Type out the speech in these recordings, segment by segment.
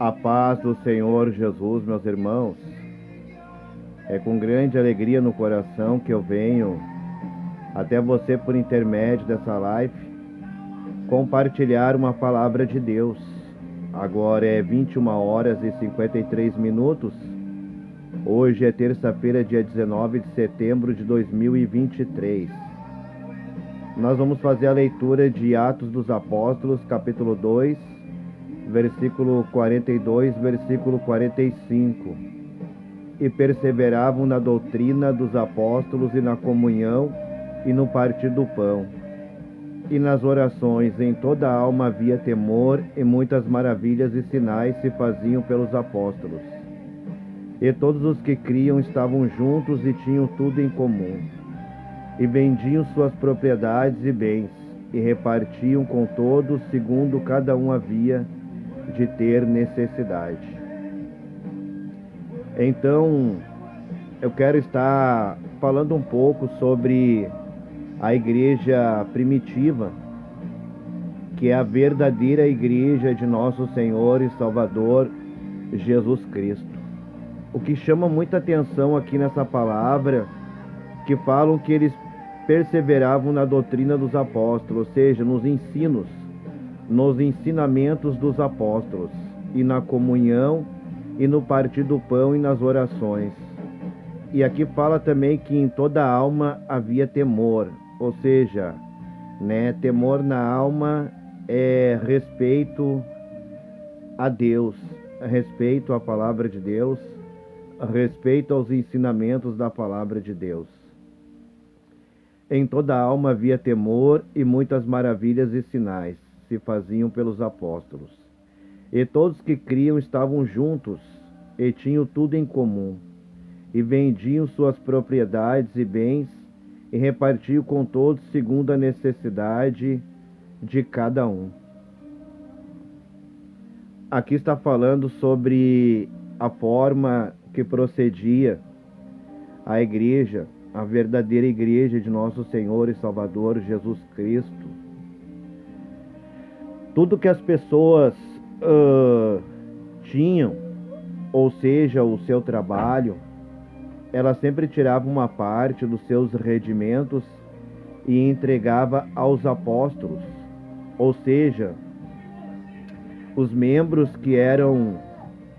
A paz do Senhor Jesus, meus irmãos. É com grande alegria no coração que eu venho até você por intermédio dessa live compartilhar uma palavra de Deus. Agora é 21 horas e 53 minutos. Hoje é terça-feira, dia 19 de setembro de 2023. Nós vamos fazer a leitura de Atos dos Apóstolos, capítulo 2, versículo 42, versículo 45. E perseveravam na doutrina dos apóstolos e na comunhão e no partir do pão. E nas orações em toda a alma havia temor, e muitas maravilhas e sinais se faziam pelos apóstolos. E todos os que criam estavam juntos e tinham tudo em comum. E vendiam suas propriedades e bens, e repartiam com todos segundo cada um havia de ter necessidade. Então, eu quero estar falando um pouco sobre a igreja primitiva, que é a verdadeira igreja de nosso Senhor e Salvador Jesus Cristo. O que chama muita atenção aqui nessa palavra, que falam que eles perseveravam na doutrina dos apóstolos, ou seja, nos ensinos, nos ensinamentos dos apóstolos, e na comunhão, e no partir do pão, e nas orações. E aqui fala também que em toda a alma havia temor, ou seja, temor na alma é respeito a Deus, respeito à palavra de Deus, respeito aos ensinamentos da palavra de Deus. Em toda a alma havia temor, e muitas maravilhas e sinais se faziam pelos apóstolos. E todos que criam estavam juntos, e tinham tudo em comum, e vendiam suas propriedades e bens, e repartiam com todos segundo a necessidade de cada um. Aqui está falando sobre a forma que procedia a igreja, a verdadeira igreja de nosso Senhor e Salvador Jesus Cristo. Tudo que as pessoas tinham, ou seja, o seu trabalho, ela sempre tirava uma parte dos seus rendimentos e entregava aos apóstolos, ou seja, os membros que eram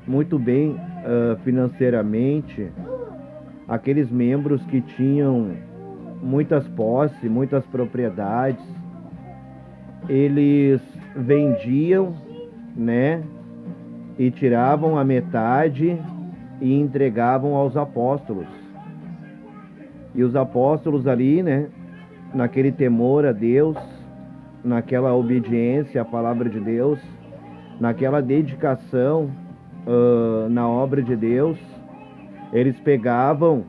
muito bem financeiramente, aqueles membros que tinham muitas posses, muitas propriedades, eles vendiam, e tiravam a metade e entregavam aos apóstolos. E os apóstolos ali, naquele temor a Deus, naquela obediência à palavra de Deus, naquela dedicação na obra de Deus, eles pegavam,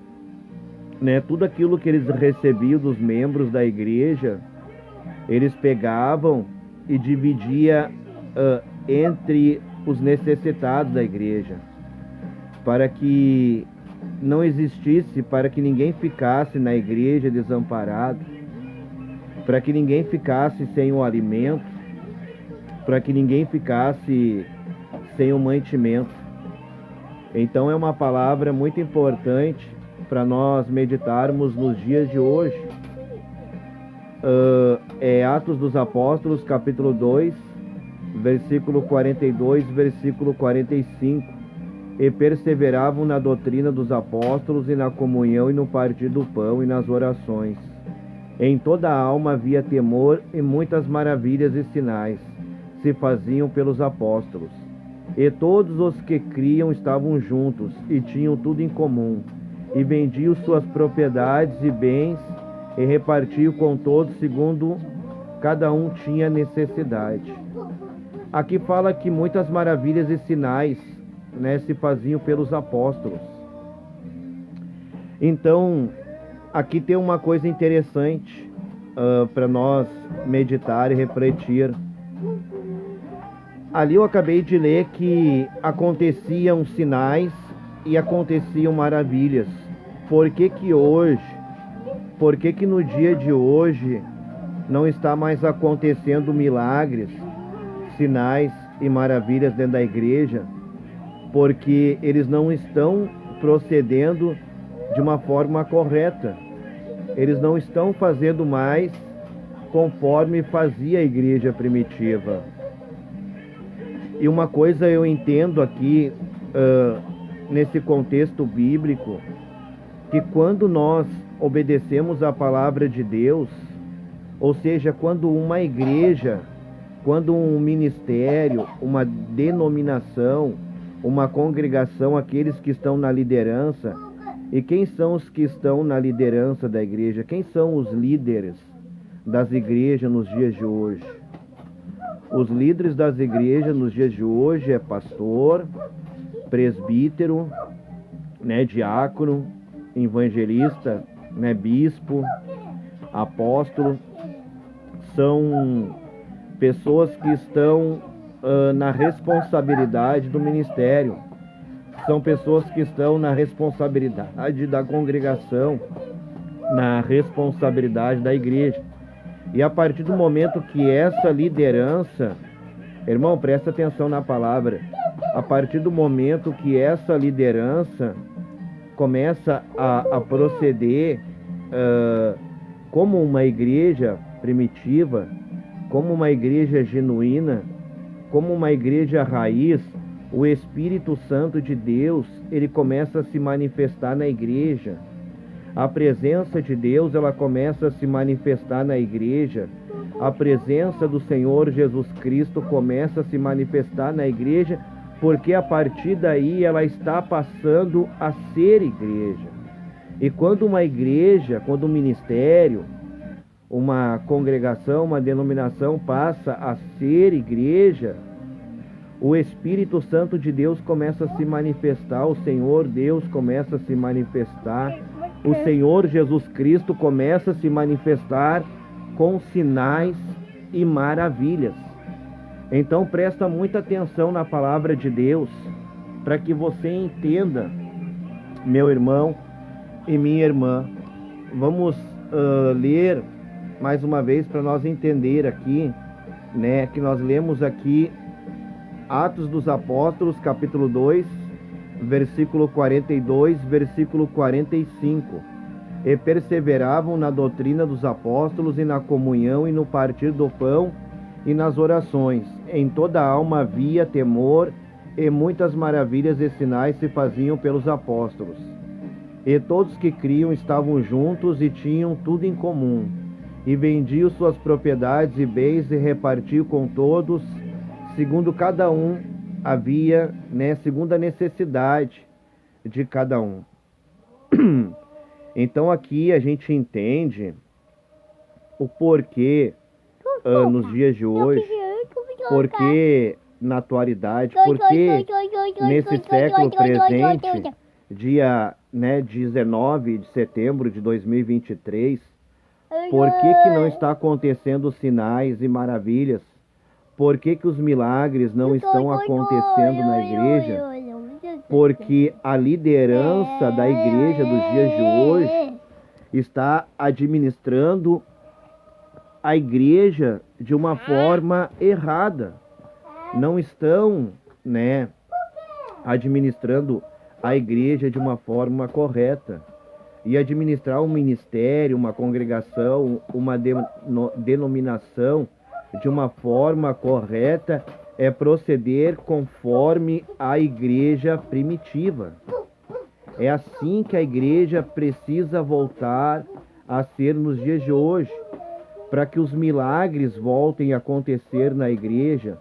tudo aquilo que eles recebiam dos membros da igreja, eles pegavam e dividia entre os necessitados da igreja, para que não existisse, para que ninguém ficasse na igreja desamparado, para que ninguém ficasse sem o alimento, para que ninguém ficasse sem o mantimento. Então é uma palavra muito importante para nós meditarmos nos dias de hoje. É Atos dos Apóstolos, capítulo 2, versículo 42, versículo 45. E perseveravam na doutrina dos apóstolos e na comunhão e no partir do pão e nas orações. Em toda a alma havia temor, e muitas maravilhas e sinais se faziam pelos apóstolos. E todos os que criam estavam juntos e tinham tudo em comum, e vendiam suas propriedades e bens, e repartiam com todos segundo cada um tinha necessidade. Aqui fala que muitas maravilhas e sinais se faziam pelos apóstolos. Então, aqui tem uma coisa interessante para nós meditar e refletir. Ali eu acabei de ler que aconteciam sinais e aconteciam maravilhas. Por que que no dia de hoje não está mais acontecendo milagres, sinais e maravilhas dentro da igreja? porque eles não estão procedendo de uma forma correta. Eles não estão fazendo mais conforme fazia a igreja primitiva. E uma coisa eu entendo aqui, nesse contexto bíblico, que quando nós obedecemos a palavra de Deus, ou seja, quando uma igreja, quando um ministério, uma denominação, uma congregação, aqueles que estão na liderança, e quem são os que estão na liderança da igreja? Quem são os líderes das igrejas nos dias de hoje? Os líderes das igrejas nos dias de hoje é pastor, presbítero, né, diácono, evangelista, né, bispo, apóstolo. São pessoas que estão na responsabilidade do ministério. São pessoas que estão na responsabilidade da congregação, na responsabilidade da igreja. E a partir do momento que essa liderança, irmão, presta atenção na palavra, a partir do momento que essa liderança começa a proceder como uma igreja primitiva, como uma igreja genuína, como uma igreja raiz, o Espírito Santo de Deus, ele começa a se manifestar na igreja. A presença de Deus, ela começa a se manifestar na igreja. A presença do Senhor Jesus Cristo começa a se manifestar na igreja, porque a partir daí ela está passando a ser igreja. E quando uma igreja, quando um ministério, uma congregação, uma denominação passa a ser igreja, o Espírito Santo de Deus começa a se manifestar, o Senhor Deus começa a se manifestar, o Senhor Jesus Cristo começa a se manifestar com sinais e maravilhas. Então presta muita atenção na palavra de Deus, para que você entenda, meu irmão e minha irmã. Vamos ler mais uma vez para nós entender aqui, né, que nós lemos aqui Atos dos Apóstolos, capítulo 2, versículo 42, versículo 45. E perseveravam na doutrina dos apóstolos e na comunhão e no partir do pão e nas orações. Em toda a alma havia temor, e muitas maravilhas e sinais se faziam pelos apóstolos. E todos que criam estavam juntos e tinham tudo em comum, e vendiam suas propriedades e bens e repartiam com todos, segundo cada um havia, né, segundo a necessidade de cada um. Então aqui a gente entende o porquê nos dias de hoje, porque na atualidade, porque nesse século presente, dia, né, 19 de setembro de 2023, por que não está acontecendo sinais e maravilhas? Por que os milagres não estão acontecendo na igreja? Porque a liderança da igreja dos dias de hoje está administrando a igreja de uma forma errada. Não estão, né, administrando a igreja de uma forma correta. E administrar um ministério, uma congregação, uma denominação de uma forma correta é proceder conforme a igreja primitiva. É assim que a igreja precisa voltar a ser nos dias de hoje, para que os milagres voltem a acontecer na igreja,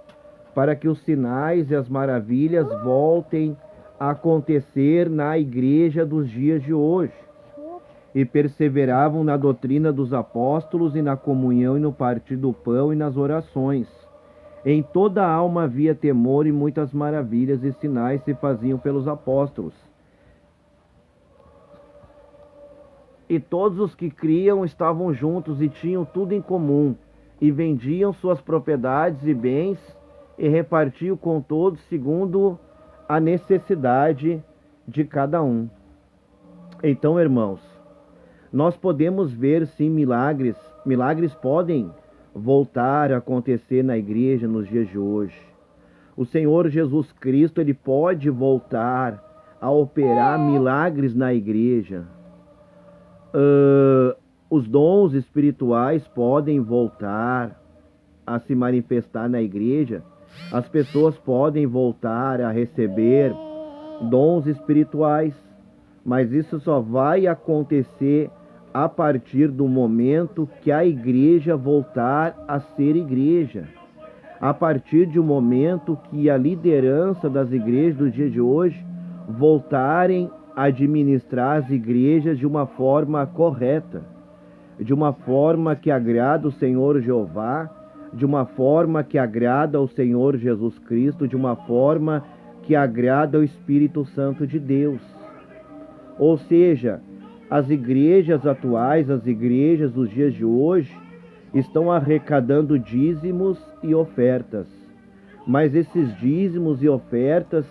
para que os sinais e as maravilhas voltem a acontecer na igreja dos dias de hoje. E perseveravam na doutrina dos apóstolos e na comunhão e no partir do pão e nas orações. Em toda a alma havia temor e muitas maravilhas e sinais se faziam pelos apóstolos. E todos os que criam estavam juntos e tinham tudo em comum, e vendiam suas propriedades e bens e repartiam com todos segundo a necessidade de cada um. Então, irmãos, nós podemos ver sim milagres. Milagres podem voltar a acontecer na igreja nos dias de hoje. O Senhor Jesus Cristo, Ele pode voltar a operar milagres na igreja. Os dons espirituais podem voltar a se manifestar na igreja. As pessoas podem voltar a receber dons espirituais, mas isso só vai acontecer a partir do momento que a igreja voltar a ser igreja. A partir de um momento que a liderança das igrejas do dia de hoje voltarem a administrar as igrejas de uma forma correta, de uma forma que agrada o Senhor Jeová, de uma forma que agrada ao Senhor Jesus Cristo, de uma forma que agrada ao Espírito Santo de Deus. Ou seja, as igrejas atuais, as igrejas dos dias de hoje, estão arrecadando dízimos e ofertas. Mas esses dízimos e ofertas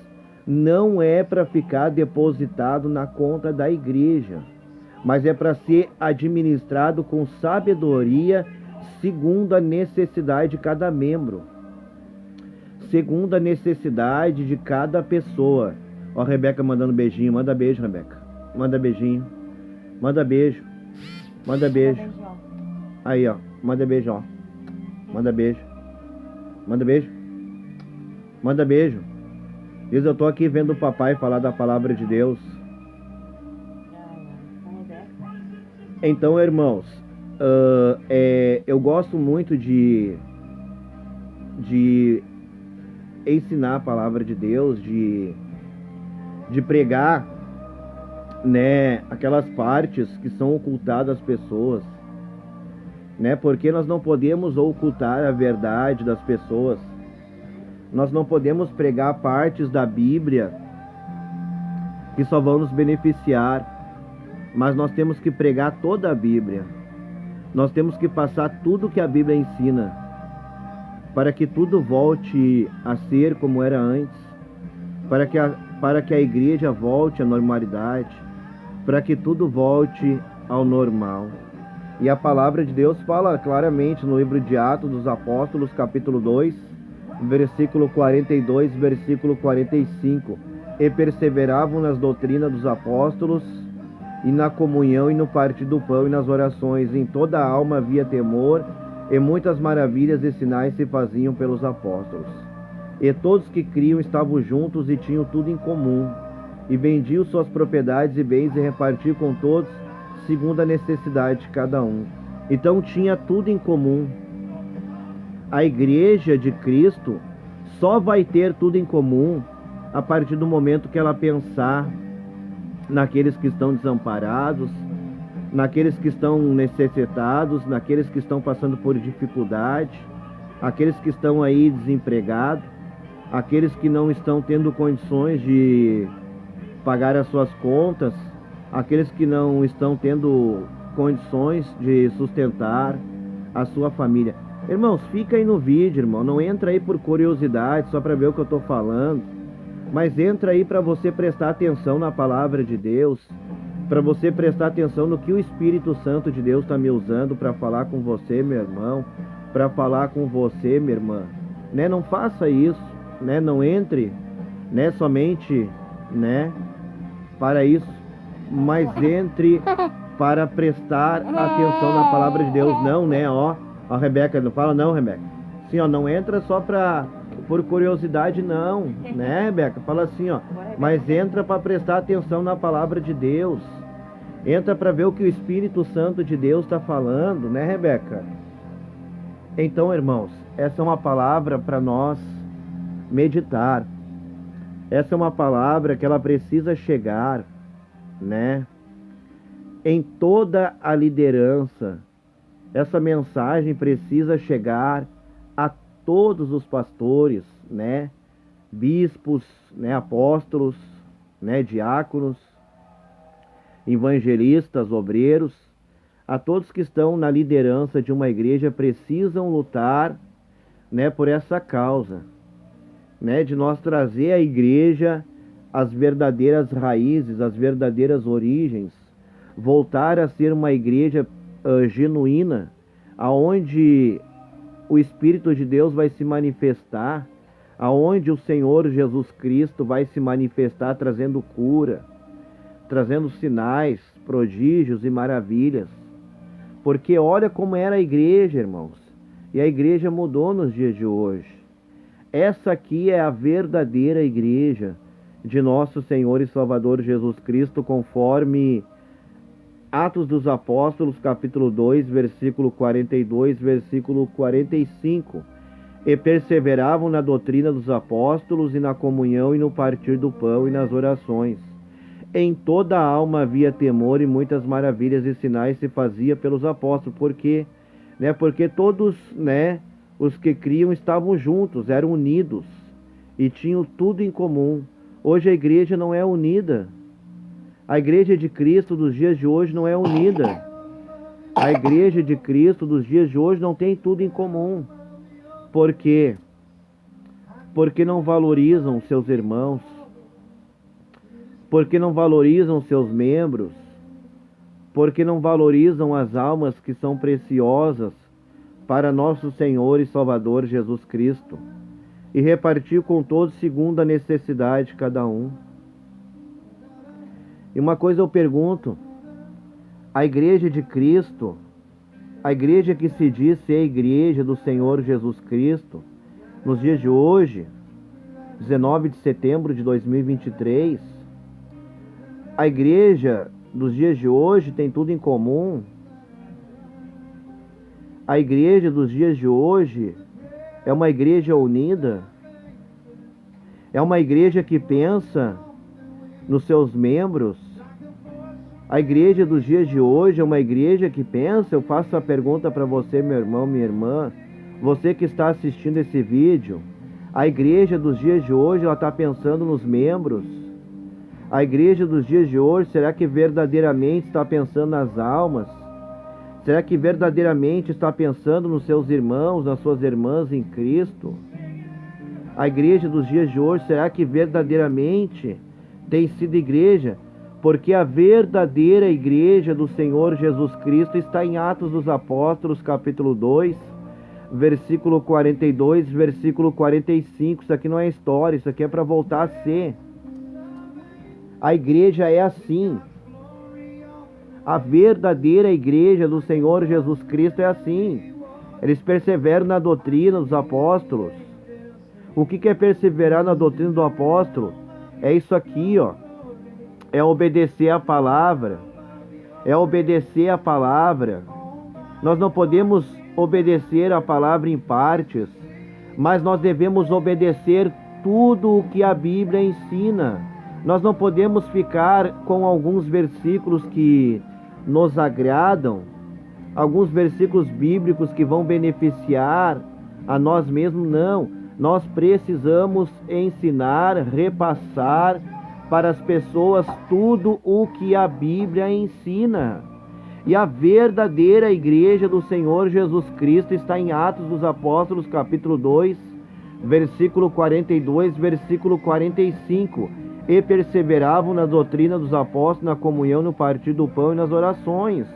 não é para ficar depositado na conta da igreja, mas é para ser administrado com sabedoria, segundo a necessidade de cada membro, segundo a necessidade de cada pessoa. Ó, a Rebeca mandando beijinho. Manda beijo, Rebeca. Manda beijinho. Manda beijo. Manda beijo. Aí, ó. Manda beijo, ó. Manda beijo. Manda beijo. Manda beijo. Diz, eu tô aqui vendo o papai falar da palavra de Deus. Então, irmãos, eu gosto muito de ensinar a palavra de Deus, de pregar, né, aquelas partes que são ocultadas às pessoas, né, porque nós não podemos ocultar a verdade das pessoas. Nós não podemos pregar partes da Bíblia que só vão nos beneficiar, mas nós temos que pregar toda a Bíblia. Nós temos que passar tudo que a Bíblia ensina, para que tudo volte a ser como era antes, para que a igreja volte à normalidade, para que tudo volte ao normal. E a palavra de Deus fala claramente no livro de Atos dos Apóstolos, capítulo 2, versículo 42, versículo 45. E perseveravam nas doutrinas dos apóstolos, e na comunhão, e no partir do pão, e nas orações. Em toda a alma havia temor, e muitas maravilhas e sinais se faziam pelos apóstolos. E todos que criam estavam juntos e tinham tudo em comum, e vendiam suas propriedades e bens e repartiam com todos, segundo a necessidade de cada um. Então tinha tudo em comum. A igreja de Cristo só vai ter tudo em comum a partir do momento que ela pensar naqueles que estão desamparados, naqueles que estão necessitados, naqueles que estão passando por dificuldade, aqueles que estão aí desempregados, aqueles que não estão tendo condições de pagar as suas contas, aqueles que não estão tendo condições de sustentar a sua família. Irmãos, fica aí no vídeo, irmão. Não entra aí por curiosidade, só para ver o que eu estou falando. Mas entra aí para você prestar atenção na palavra de Deus, para você prestar atenção no que o Espírito Santo de Deus está me usando para falar com você, meu irmão, para falar com você, minha irmã. Né? Não faça isso, né? Não entre, né? Somente, né? Para isso, mas entre para prestar atenção na palavra de Deus. Não, né? Ó, a Rebeca não fala, não, Rebeca. Sim, ó, não entra só por curiosidade, não, né, Rebeca? Fala assim, ó, mas entra para prestar atenção na palavra de Deus. Entra para ver o que o Espírito Santo de Deus está falando, né, Rebeca? Então, irmãos, essa é uma palavra para nós meditar. Essa é uma palavra que ela precisa chegar, né, em toda a liderança. Essa mensagem precisa chegar a todos os pastores, né, bispos, né, apóstolos, né, diáconos, evangelistas, obreiros, a todos que estão na liderança de uma igreja precisam lutar, né, por essa causa, né, de nós trazer à igreja as verdadeiras raízes, as verdadeiras origens, voltar a ser uma igreja genuína, aonde o Espírito de Deus vai se manifestar, aonde o Senhor Jesus Cristo vai se manifestar trazendo cura, trazendo sinais, prodígios e maravilhas. Porque olha como era a igreja, irmãos. E a igreja mudou nos dias de hoje. Essa aqui é a verdadeira igreja de nosso Senhor e Salvador Jesus Cristo, conforme Atos dos Apóstolos, capítulo 2, versículo 42, versículo 45. E perseveravam na doutrina dos apóstolos e na comunhão e no partir do pão e nas orações. Em toda a alma havia temor e muitas maravilhas e sinais se fazia pelos apóstolos. Por quê? Porque todos, os que criam estavam juntos, eram unidos e tinham tudo em comum. Hoje a igreja não é unida. A igreja de Cristo dos dias de hoje não é unida. A igreja de Cristo dos dias de hoje não tem tudo em comum. Por quê? Porque não valorizam seus irmãos. Porque não valorizam seus membros. Porque não valorizam as almas que são preciosas para nosso Senhor e Salvador Jesus Cristo. E repartir com todos segundo a necessidade de cada um. E uma coisa eu pergunto: a igreja de Cristo, a igreja que se diz ser a igreja do Senhor Jesus Cristo, nos dias de hoje, 19 de setembro de 2023, a igreja dos dias de hoje tem tudo em comum? A igreja dos dias de hoje é uma igreja unida? É uma igreja que pensa nos seus membros? A igreja dos dias de hoje é uma igreja que pensa? Eu faço a pergunta para você, meu irmão, minha irmã, você que está assistindo esse vídeo. A igreja dos dias de hoje, ela está pensando nos membros? A igreja dos dias de hoje, será que verdadeiramente está pensando nas almas? Será que verdadeiramente está pensando nos seus irmãos, nas suas irmãs em Cristo? A igreja dos dias de hoje, será que verdadeiramente tem sido igreja? Porque a verdadeira igreja do Senhor Jesus Cristo está em Atos dos Apóstolos, capítulo 2, versículo 42, versículo 45. Isso aqui não é história, isso aqui é para voltar a ser. A igreja é assim. A verdadeira igreja do Senhor Jesus Cristo é assim. Eles perseveram na doutrina dos apóstolos. O que é perseverar na doutrina do apóstolo? É isso aqui, ó. É obedecer a palavra. É obedecer a palavra. Nós não podemos obedecer a palavra em partes, mas nós devemos obedecer tudo o que a Bíblia ensina. Nós não podemos ficar com alguns versículos que nos agradam, alguns versículos bíblicos que vão beneficiar a nós mesmos, não. Nós precisamos ensinar, repassar para as pessoas tudo o que a Bíblia ensina. E a verdadeira igreja do Senhor Jesus Cristo está em Atos dos Apóstolos, capítulo 2, versículo 42, versículo 45. E perseveravam na doutrina dos apóstolos, na comunhão, no partir do pão e nas orações.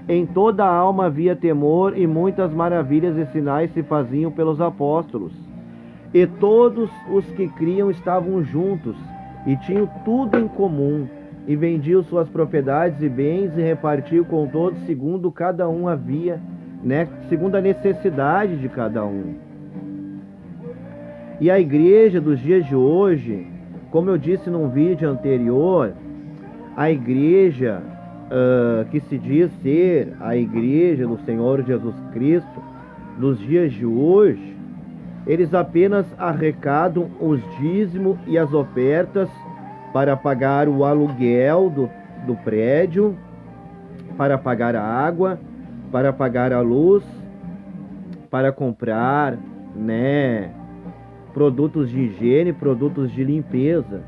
Em toda a alma havia temor, e muitas maravilhas e sinais se faziam pelos apóstolos. E todos os que criam estavam juntos, e tinham tudo em comum, e vendiam suas propriedades e bens, e repartiam com todos, segundo cada um havia, segundo a necessidade de cada um. E a igreja dos dias de hoje, como eu disse num vídeo anterior, a igreja que se diz ser a igreja do Senhor Jesus Cristo dos dias de hoje, eles apenas arrecadam os dízimos e as ofertas para pagar o aluguel do prédio, para pagar a água, para pagar a luz, para comprar, produtos de higiene, produtos de limpeza.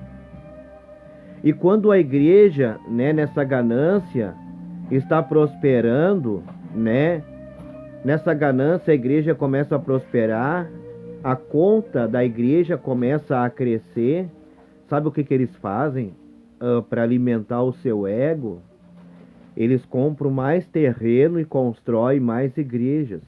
E quando a igreja, nessa ganância, está prosperando, nessa ganância a igreja começa a prosperar, a conta da igreja começa a crescer. Sabe o que eles fazem para alimentar o seu ego? Eles compram mais terreno e constroem mais igrejas,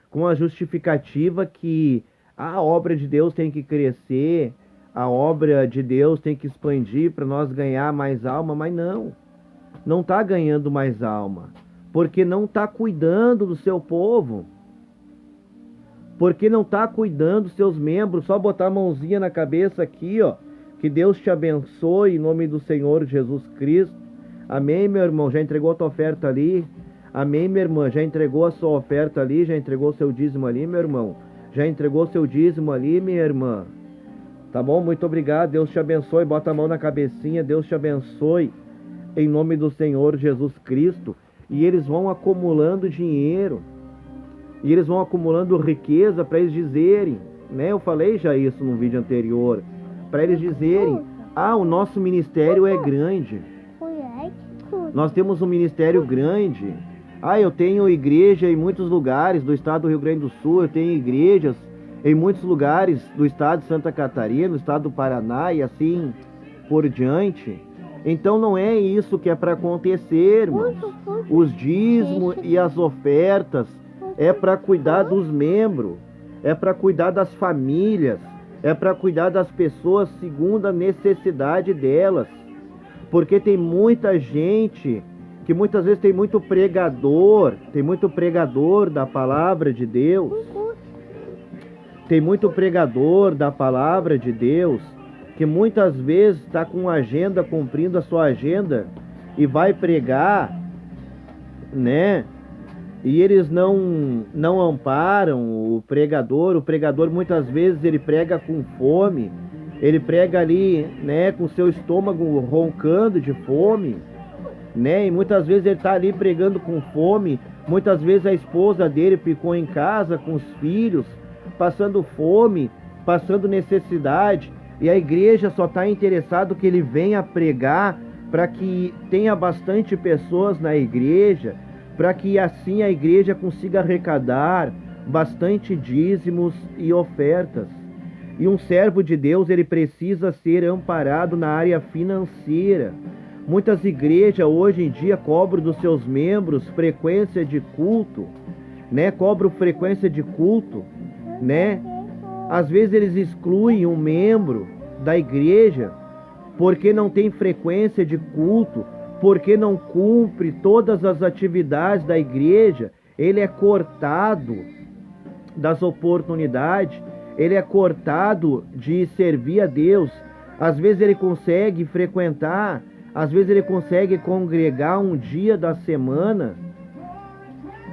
com a justificativa que A obra de Deus tem que crescer, a obra de Deus tem que expandir para nós ganhar mais alma, mas não está ganhando mais alma, porque não está cuidando do seu povo, porque não está cuidando dos seus membros. Só botar a mãozinha na cabeça aqui, ó, que Deus te abençoe em nome do Senhor Jesus Cristo. Amém, meu irmão? Já entregou a tua oferta ali? Amém, minha irmã? Já entregou a sua oferta ali? Já entregou o seu dízimo ali, meu irmão? Já entregou seu dízimo ali, minha irmã? Tá bom? Muito obrigado. Deus te abençoe. Bota a mão na cabecinha. Deus te abençoe. Em nome do Senhor Jesus Cristo. E eles vão acumulando dinheiro. E eles vão acumulando riqueza para eles dizerem, né? Eu falei já isso no vídeo anterior. Para eles dizerem, o nosso ministério é grande. Nós temos um ministério grande. Eu tenho igreja em muitos lugares do estado do Rio Grande do Sul, eu tenho igrejas em muitos lugares do estado de Santa Catarina, do estado do Paraná e assim por diante. Então não é isso que é para acontecer, irmãos. Os dízimos e as ofertas é para cuidar dos membros, é para cuidar das famílias, é para cuidar das pessoas segundo a necessidade delas. Porque tem muita gente que muitas vezes tem muito pregador da palavra de Deus. Tem muito pregador da palavra de Deus que muitas vezes está com agenda, cumprindo a sua agenda e vai pregar, né? E eles não amparam o pregador. O pregador muitas vezes ele prega com fome, ele prega ali, né, com seu estômago roncando de fome, né? E muitas vezes ele está ali pregando com fome. Muitas vezes a esposa dele ficou em casa com os filhos, passando fome, passando necessidade. E a igreja só está interessada que ele venha pregar para que tenha bastante pessoas na igreja, para que assim a igreja consiga arrecadar bastante dízimos e ofertas. E um servo de Deus, ele precisa ser amparado na área financeira. Muitas igrejas hoje em dia cobram dos seus membros frequência de culto, né? Cobram frequência de culto, né? Às vezes eles excluem um membro da igreja porque não tem frequência de culto, porque não cumpre todas as atividades da igreja. Ele é cortado das oportunidades, ele é cortado de servir a Deus. Às vezes ele consegue frequentar, às vezes ele consegue congregar um dia da semana.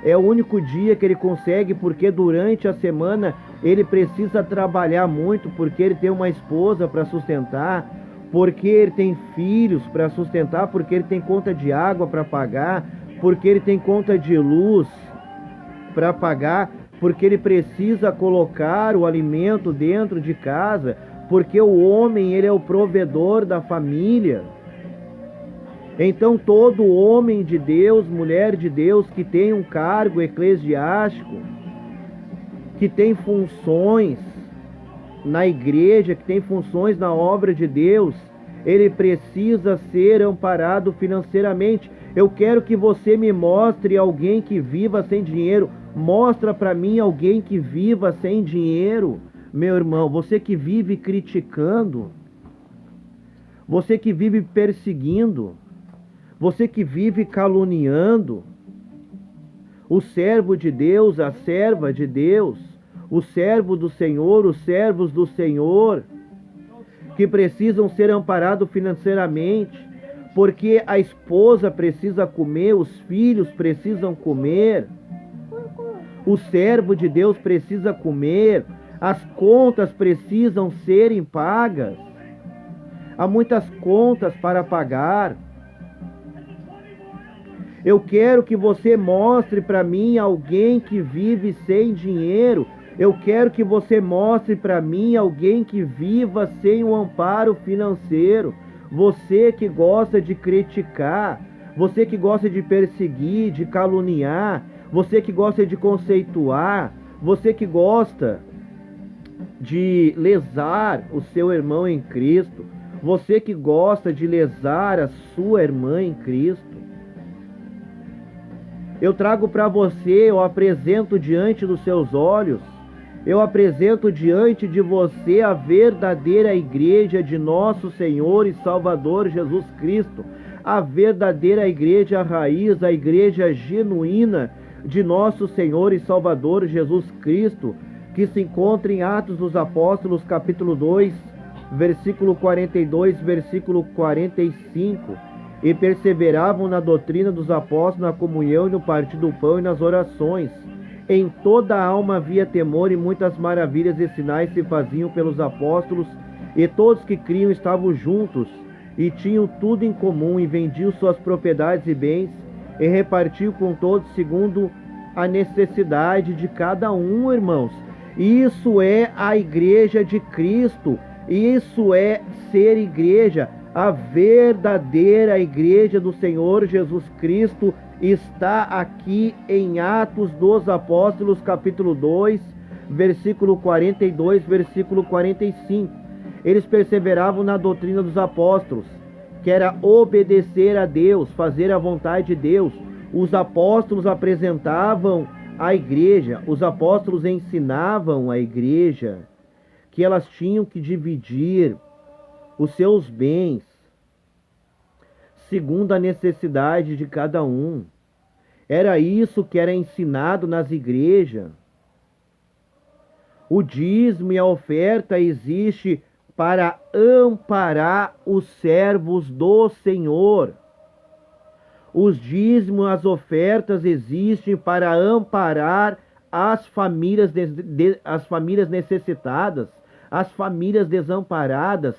É o único dia que ele consegue, porque durante a semana ele precisa trabalhar muito, porque ele tem uma esposa para sustentar, porque ele tem filhos para sustentar, porque ele tem conta de água para pagar, porque ele tem conta de luz para pagar, porque ele precisa colocar o alimento dentro de casa, porque o homem, ele é o provedor da família. Então todo homem de Deus, mulher de Deus, que tem um cargo eclesiástico, que tem funções na igreja, que tem funções na obra de Deus, ele precisa ser amparado financeiramente. Eu quero que você me mostre alguém que viva sem dinheiro. Mostra para mim alguém que viva sem dinheiro, meu irmão. Você que vive criticando, você que vive perseguindo, você que vive caluniando o servo de Deus, a serva de Deus, o servo do Senhor, os servos do Senhor, que precisam ser amparados financeiramente, porque a esposa precisa comer, os filhos precisam comer, o servo de Deus precisa comer, as contas precisam serem pagas, há muitas contas para pagar. Eu quero que você mostre para mim alguém que vive sem dinheiro. Eu quero que você mostre para mim alguém que viva sem um amparo financeiro. Você que gosta de criticar, você que gosta de perseguir, de caluniar, você que gosta de conceituar, você que gosta de lesar o seu irmão em Cristo, você que gosta de lesar a sua irmã em Cristo. Eu trago para você, eu apresento diante dos seus olhos Eu apresento diante de você a verdadeira igreja de nosso Senhor e Salvador Jesus Cristo, a verdadeira igreja raiz, a igreja genuína de nosso Senhor e Salvador Jesus Cristo, que se encontra em Atos dos Apóstolos, capítulo 2, versículo 42, versículo 45. E perseveravam na doutrina dos apóstolos, na comunhão e no partir do pão e nas orações. Em toda a alma havia temor, e muitas maravilhas e sinais se faziam pelos apóstolos, e todos que criam estavam juntos, e tinham tudo em comum, e vendiam suas propriedades e bens, e repartiam com todos segundo a necessidade de cada um, irmãos. Isso é a igreja de Cristo, isso é ser igreja. A verdadeira igreja do Senhor Jesus Cristo está aqui em Atos dos Apóstolos, capítulo 2, versículo 42, versículo 45. Eles perseveravam na doutrina dos apóstolos, que era obedecer a Deus, fazer a vontade de Deus. Os apóstolos apresentavam a igreja, os apóstolos ensinavam a igreja que elas tinham que dividir os seus bens segundo a necessidade de cada um. Era isso que era ensinado nas igrejas. O dízimo e a oferta existe para amparar os servos do Senhor. Os dízimos, as ofertas existem para amparar as famílias necessitadas, as famílias desamparadas.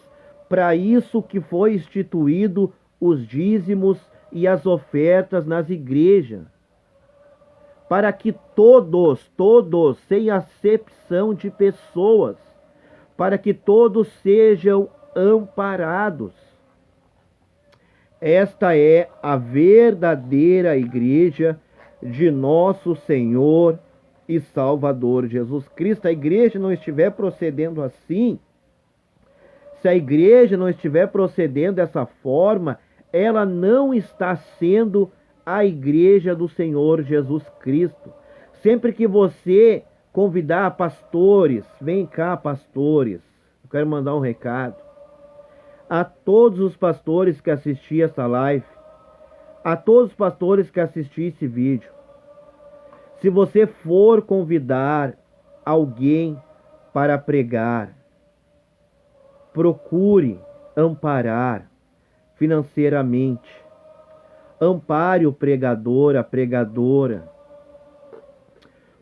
Para isso que foi instituído os dízimos e as ofertas nas igrejas. Para que todos, sem acepção de pessoas, para que todos sejam amparados. Esta é a verdadeira igreja de nosso Senhor e Salvador Jesus Cristo. A igreja não estiver procedendo assim, se a igreja não estiver procedendo dessa forma, ela não está sendo a igreja do Senhor Jesus Cristo. Sempre que você convidar pastores, vem cá, pastores, eu quero mandar um recado a todos os pastores que assistiram essa live, a todos os pastores que assistiram esse vídeo. Se você for convidar alguém para pregar, procure amparar financeiramente. Ampare o pregador, a pregadora,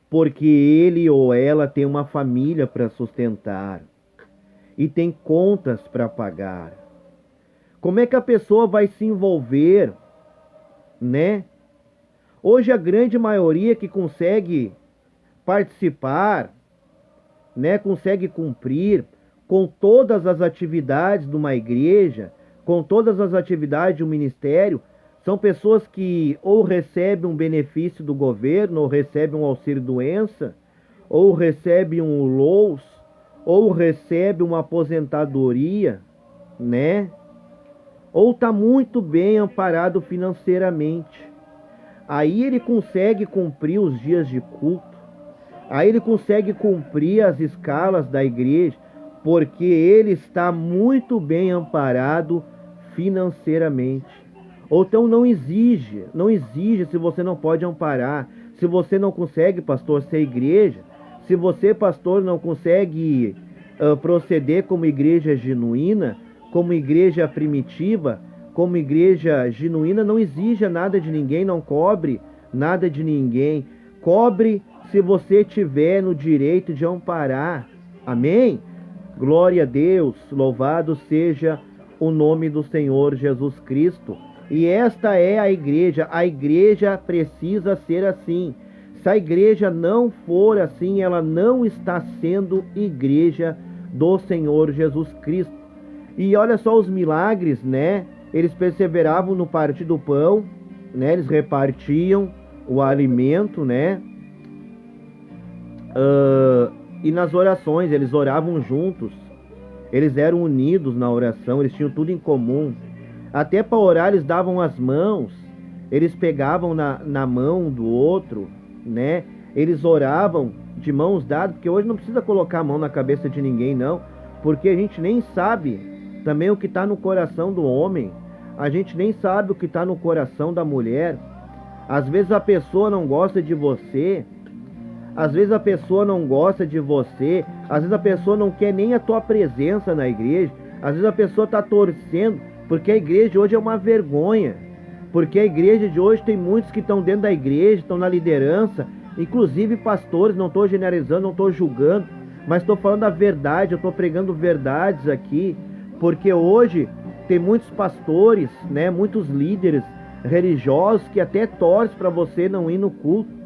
porque ele ou ela tem uma família para sustentar e tem contas para pagar. Como é que a pessoa vai se envolver, né? Hoje a grande maioria que consegue participar, né, consegue cumprir com todas as atividades de uma igreja, com todas as atividades de um ministério, são pessoas que ou recebem um benefício do governo, ou recebem um auxílio-doença, ou recebem um LOAS, ou recebem uma aposentadoria, né? Ou está muito bem amparado financeiramente. Aí ele consegue cumprir os dias de culto, aí ele consegue cumprir as escalas da igreja, porque ele está muito bem amparado financeiramente. Ou então não exige se você não pode amparar. Se você não consegue, pastor, ser igreja, se você, pastor, não consegue proceder como igreja genuína, como igreja primitiva, como igreja genuína, não exija nada de ninguém, não cobre nada de ninguém. Cobre se você tiver no direito de amparar. Amém? Glória a Deus, louvado seja o nome do Senhor Jesus Cristo. E esta é a igreja precisa ser assim. Se a igreja não for assim, ela não está sendo igreja do Senhor Jesus Cristo. E olha só os milagres, né? Eles perseveravam no partir do pão, né? Eles repartiam o alimento, né? E nas orações, eles oravam juntos. Eles eram unidos na oração, eles tinham tudo em comum. Até para orar eles davam as mãos, eles pegavam na mão do outro, né? Eles oravam de mãos dadas, porque hoje não precisa colocar a mão na cabeça de ninguém, não, porque a gente nem sabe também o que está no coração do homem, a gente nem sabe o que está no coração da mulher. Às vezes a pessoa não gosta de você, às vezes a pessoa não gosta de você, às vezes a pessoa não quer nem a tua presença na igreja, às vezes a pessoa está torcendo, porque a igreja hoje é uma vergonha, porque a igreja de hoje tem muitos que estão dentro da igreja, estão na liderança, inclusive pastores, não estou generalizando, não estou julgando, mas estou falando a verdade, eu estou pregando verdades aqui, porque hoje tem muitos pastores, né, muitos líderes religiosos que até torcem para você não ir no culto,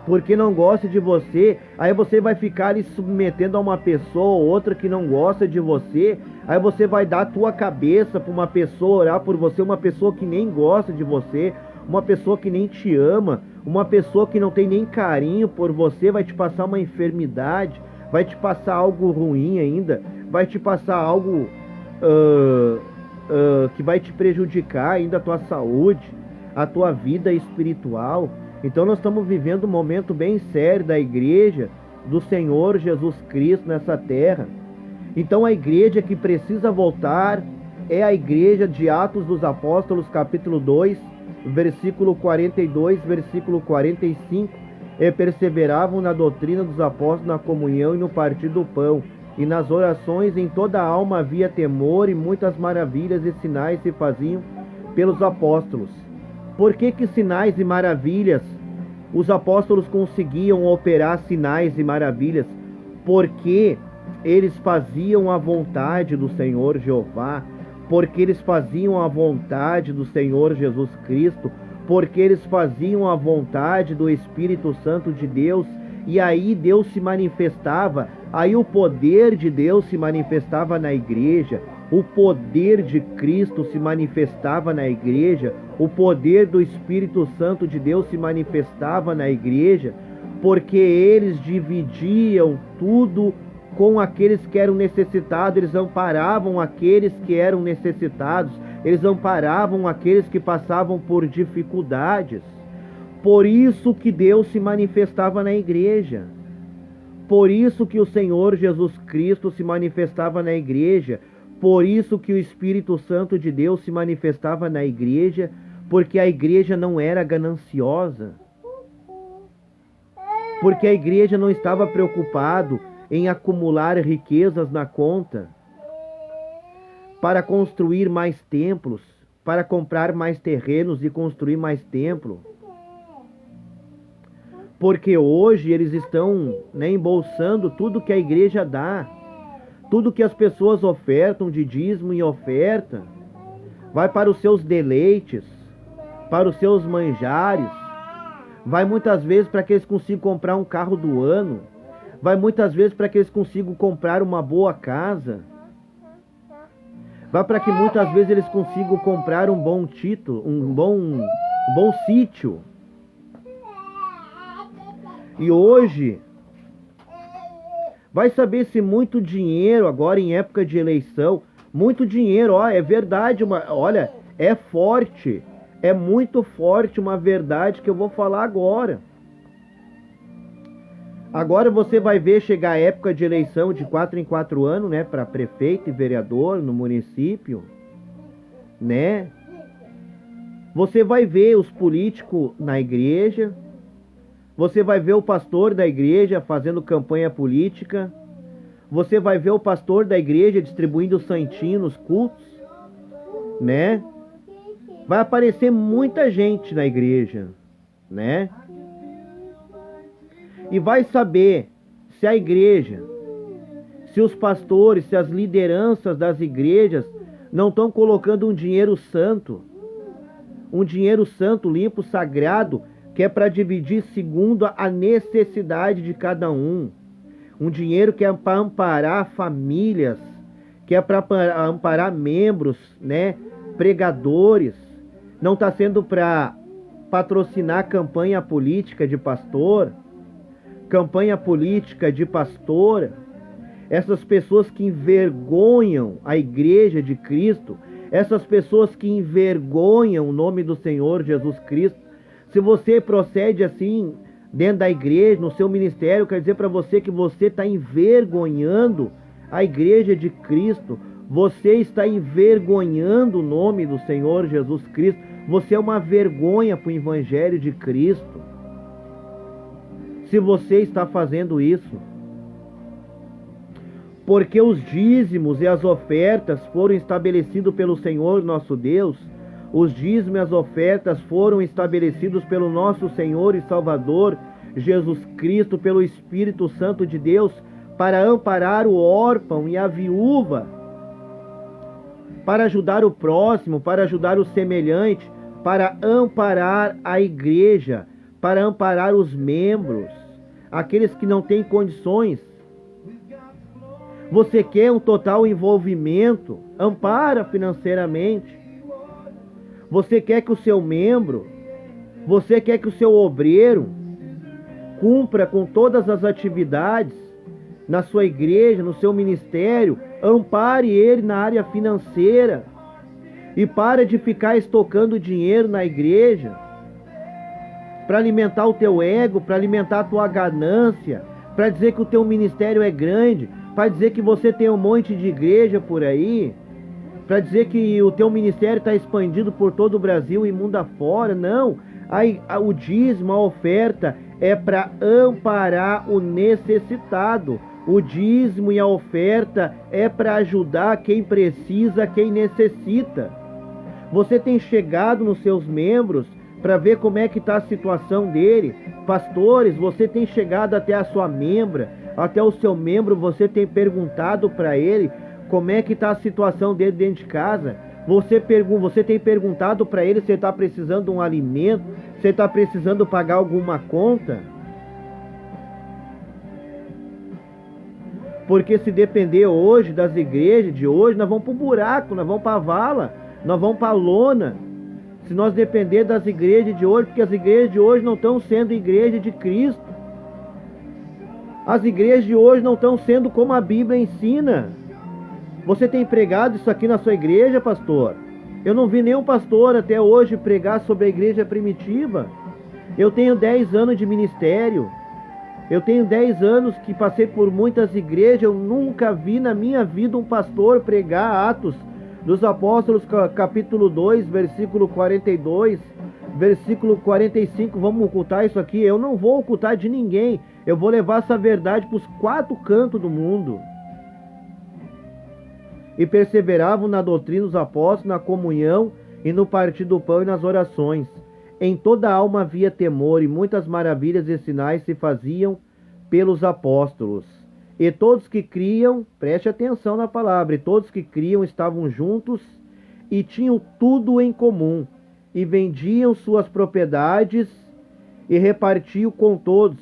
porque não gosta de você, aí você vai ficar ali submetendo a uma pessoa ou outra que não gosta de você, aí você vai dar a tua cabeça para uma pessoa orar por você, uma pessoa que nem gosta de você, uma pessoa que nem te ama, uma pessoa que não tem nem carinho por você, vai te passar uma enfermidade, vai te passar algo ruim ainda, vai te passar algo que vai te prejudicar ainda a tua saúde, a tua vida espiritual. Então nós estamos vivendo um momento bem sério da igreja do Senhor Jesus Cristo nessa terra. Então a igreja que precisa voltar é a igreja de Atos dos Apóstolos, capítulo 2, versículo 42, versículo 45. E perseveravam na doutrina dos apóstolos, na comunhão e no partir do pão. E nas orações em toda a alma havia temor, e muitas maravilhas e sinais se faziam pelos apóstolos. Por que sinais e maravilhas os apóstolos conseguiam operar sinais e maravilhas? Porque eles faziam a vontade do Senhor Jeová, porque eles faziam a vontade do Senhor Jesus Cristo, porque eles faziam a vontade do Espírito Santo de Deus, e aí Deus se manifestava, aí o poder de Deus se manifestava na igreja, o poder de Cristo se manifestava na igreja, o poder do Espírito Santo de Deus se manifestava na igreja, porque eles dividiam tudo com aqueles que eram necessitados, eles amparavam aqueles que eram necessitados, eles amparavam aqueles que passavam por dificuldades. Por isso que Deus se manifestava na igreja, por isso que o Senhor Jesus Cristo se manifestava na igreja, por isso que o Espírito Santo de Deus se manifestava na igreja, porque a igreja não era gananciosa, porque a igreja não estava preocupado em acumular riquezas na conta, para construir mais templos, para comprar mais terrenos e construir mais templo. Porque hoje eles estão, né, embolsando tudo que a igreja dá, tudo que as pessoas ofertam de dízimo e oferta, vai para os seus deleites, para os seus manjares, vai muitas vezes para que eles consigam comprar um carro do ano, vai muitas vezes para que eles consigam comprar uma boa casa, vai para que muitas vezes eles consigam comprar um bom título, um bom sítio. E hoje, vai saber se muito dinheiro, agora em época de eleição, muito dinheiro, ó, é verdade, olha, é forte, é muito forte uma verdade que eu vou falar agora. Agora você vai ver chegar a época de eleição de 4 em 4 anos, né, para prefeito e vereador no município, né? Você vai ver os políticos na igreja, você vai ver o pastor da igreja fazendo campanha política, você vai ver o pastor da igreja distribuindo santinho nos cultos, né? Vai aparecer muita gente na igreja, né? E vai saber se a igreja, se os pastores, se as lideranças das igrejas não estão colocando um dinheiro santo, limpo, sagrado, que é para dividir segundo a necessidade de cada um. Um dinheiro que é para amparar famílias, que é para amparar membros, né? Pregadores. Não está sendo para patrocinar campanha política de pastor, campanha política de pastora. Essas pessoas que envergonham a igreja de Cristo, essas pessoas que envergonham o nome do Senhor Jesus Cristo. Se você procede assim, dentro da igreja, no seu ministério. Eu quero dizer para você que você está envergonhando a igreja de Cristo. Você está envergonhando o nome do Senhor Jesus Cristo. Você é uma vergonha para o Evangelho de Cristo. Se você está fazendo isso. Porque os dízimos e as ofertas foram estabelecidos pelo Senhor nosso Deus. Os dízimos e as ofertas foram estabelecidos pelo nosso Senhor e Salvador Jesus Cristo, pelo Espírito Santo de Deus, para amparar o órfão e a viúva, para ajudar o próximo, para ajudar o semelhante, para amparar a igreja, para amparar os membros, aqueles que não têm condições. Você quer um total envolvimento? Ampara financeiramente. Você quer que o seu membro, você quer que o seu obreiro cumpra com todas as atividades na sua igreja, no seu ministério? Ampare ele na área financeira. E para de ficar estocando dinheiro na igreja para alimentar o teu ego, para alimentar a tua ganância, para dizer que o teu ministério é grande, para dizer que você tem um monte de igreja por aí, para dizer que o teu ministério está expandido por todo o Brasil e mundo afora. Não, o dízimo, a oferta é para amparar o necessitado. O dízimo e a oferta é para ajudar quem precisa, quem necessita. Você tem chegado nos seus membros para ver como é que está a situação dele. Pastores, você tem chegado até a sua membra, até o seu membro, você tem perguntado para ele como é que está a situação dele dentro de casa. Você tem perguntado para ele se ele está precisando de um alimento, se ele está precisando pagar alguma conta. Porque se depender hoje das igrejas de hoje, nós vamos para o buraco, nós vamos para a vala, nós vamos para a lona. Se nós depender das igrejas de hoje, porque as igrejas de hoje não estão sendo igreja de Cristo. As igrejas de hoje não estão sendo como a Bíblia ensina. Você tem pregado isso aqui na sua igreja, pastor? Eu não vi nenhum pastor até hoje pregar sobre a igreja primitiva. Eu tenho 10 anos de ministério. Eu tenho 10 anos que passei por muitas igrejas. Eu nunca vi na minha vida um pastor pregar Atos dos Apóstolos, capítulo 2, versículo 42, versículo 45. Vamos ocultar isso aqui? Eu não vou ocultar de ninguém. Eu vou levar essa verdade para os 4 cantos do mundo. E perseveravam na doutrina dos apóstolos, na comunhão e no partir do pão e nas orações. Em toda a alma havia temor, e muitas maravilhas e sinais se faziam pelos apóstolos. E todos que criam, preste atenção na palavra, e todos que criam estavam juntos e tinham tudo em comum, e vendiam suas propriedades e repartiam com todos,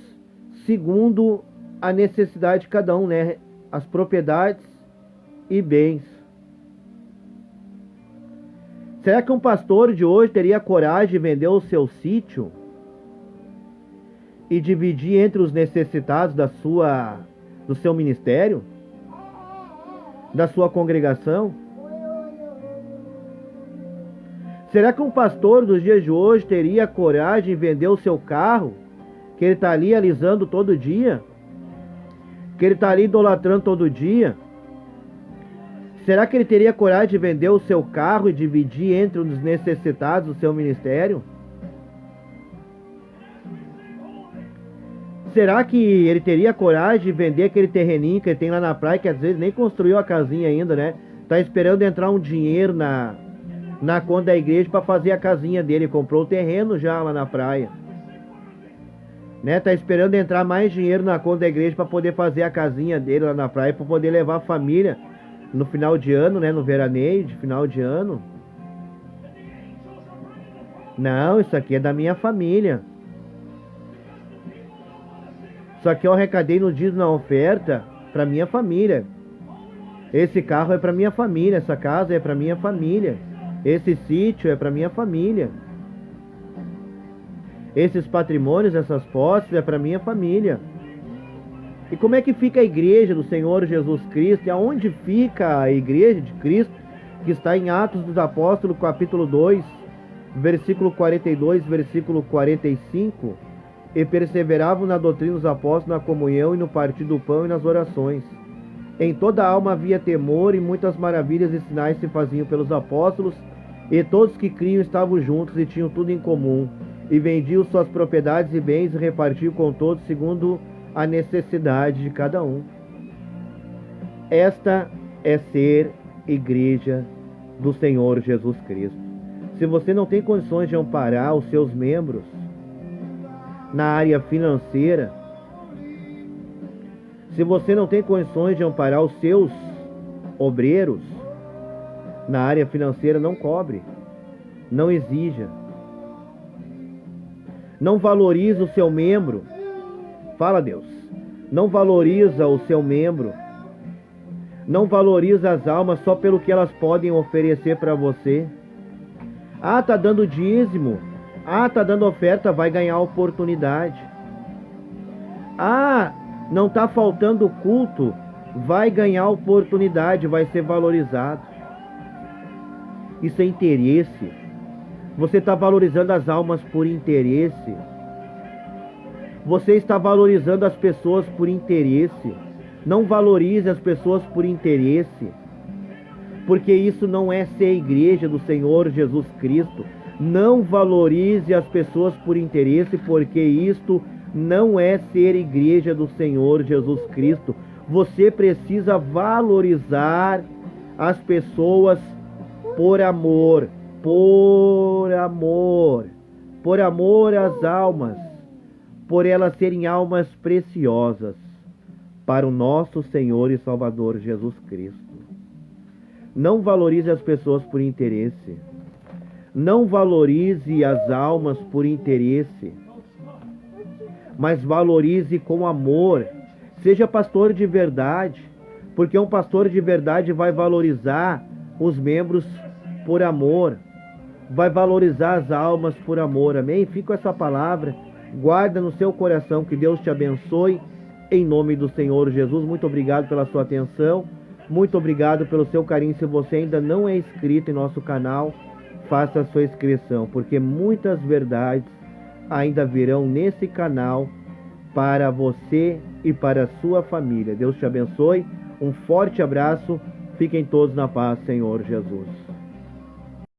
segundo a necessidade de cada um, né? As propriedades e bens. Será que um pastor de hoje teria coragem de vender o seu sítio e dividir entre os necessitados do seu ministério, da sua congregação? Será que um pastor dos dias de hoje teria coragem de vender o seu carro, que ele está ali alisando todo dia, que ele está ali idolatrando todo dia? Será que ele teria coragem de vender o seu carro e dividir entre os necessitados do seu ministério? Será que ele teria coragem de vender aquele terreninho que ele tem lá na praia, que às vezes nem construiu a casinha ainda, né? Tá esperando entrar um dinheiro na conta da igreja para fazer a casinha dele. Comprou o terreno já lá na praia, né? Tá esperando entrar mais dinheiro na conta da igreja para poder fazer a casinha dele lá na praia, para poder levar a família no final de ano, né? No veraneio de final de ano. Não, isso aqui é da minha família. Isso aqui eu arrecadei no dízimo na oferta para minha família. Esse carro é para minha família, essa casa é para minha família, esse sítio é para minha família, esses patrimônios, essas posses é para minha família. E como é que fica a igreja do Senhor Jesus Cristo? E aonde fica a igreja de Cristo, que está em Atos dos Apóstolos, capítulo 2, versículo 42, versículo 45? e perseveravam na doutrina dos apóstolos, na comunhão e no partir do pão e nas orações. Em toda a alma havia temor, e muitas maravilhas e sinais se faziam pelos apóstolos, e todos que criam estavam juntos e tinham tudo em comum, e vendiam suas propriedades e bens e repartiam com todos segundo a necessidade de cada um. Esta é ser igreja do Senhor Jesus Cristo. Se você não tem condições de amparar os seus membros na área financeira, se você não tem condições de amparar os seus obreiros na área financeira, não cobre, não exija, não valoriza o seu membro. Fala, Deus, não valoriza o seu membro, não valoriza as almas só pelo que elas podem oferecer para você. Ah, tá dando dízimo, ah, tá dando oferta, vai ganhar oportunidade. Ah, não tá faltando culto, vai ganhar oportunidade, vai ser valorizado. Isso é interesse. Você está valorizando as almas por interesse. Você está valorizando as pessoas por interesse. Não valorize as pessoas por interesse, porque isso não é ser igreja do Senhor Jesus Cristo. Não valorize as pessoas por interesse, porque isto não é ser igreja do Senhor Jesus Cristo. Você precisa valorizar as pessoas por amor, por amor, por amor às almas, por elas serem almas preciosas para o nosso Senhor e Salvador Jesus Cristo. Não valorize as pessoas por interesse. Não valorize as almas por interesse, mas valorize com amor. Seja pastor de verdade, porque um pastor de verdade vai valorizar os membros por amor, vai valorizar as almas por amor. Amém? Fica com essa palavra, guarda no seu coração, que Deus te abençoe, em nome do Senhor Jesus. Muito obrigado pela sua atenção, muito obrigado pelo seu carinho. Se você ainda não é inscrito em nosso canal, faça a sua inscrição, porque muitas verdades ainda virão nesse canal para você e para a sua família. Deus te abençoe, um forte abraço, fiquem todos na paz, Senhor Jesus.